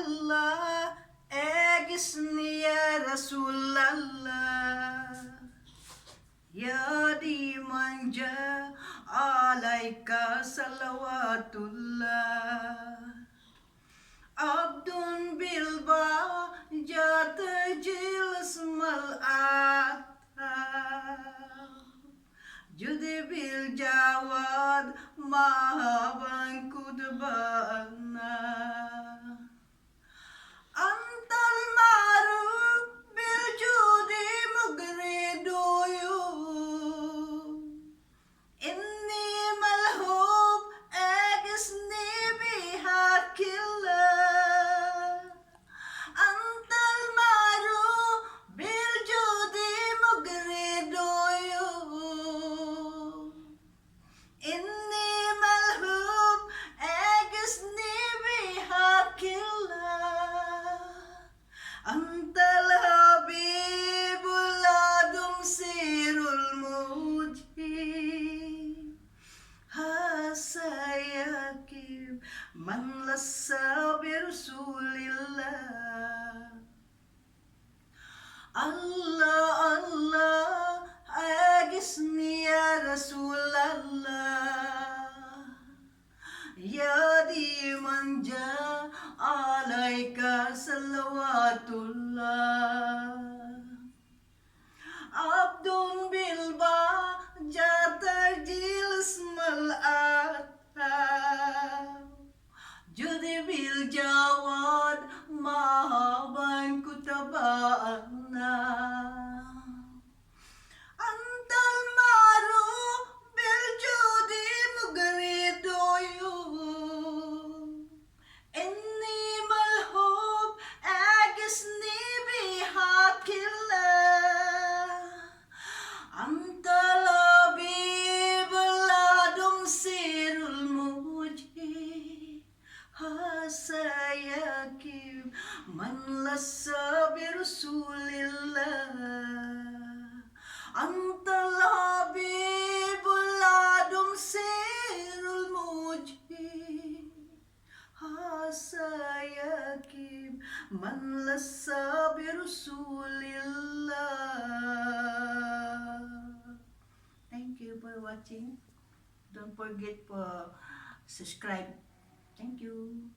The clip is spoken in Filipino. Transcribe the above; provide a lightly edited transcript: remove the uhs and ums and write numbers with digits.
Allah, egisni ya Rasulallah, ya di manja alaika salawatullah. Abdun bilba jata jilas mal'ata, Judi bil jawad mahaban kudbana. Antal maruf bil judi mugriduyu, Inni malhub egisni bihakillah. Antal maruf bil judi mugriduyu, Inni malhub egisni bihakillah. Antal habibul adum sirul mujib, hasayakib man lassa birsulillah. Allah Allah agisni ya Rasulallah, ya di manja alaika salawatullah. Abdun bilba jata jilas mal'ata, Judi bil jawad mahaban kutabana. Antal maruf bil judi mugriduyu, Inni malhub agisni bihakillah. Antal habibul adum sirul mujib, hasayakib man lassa birsulillah. Antal habibul adum sirul mujib, hasayakib man lassa birsulillah. Thank you for watching. Don't forget to subscribe. Thank you.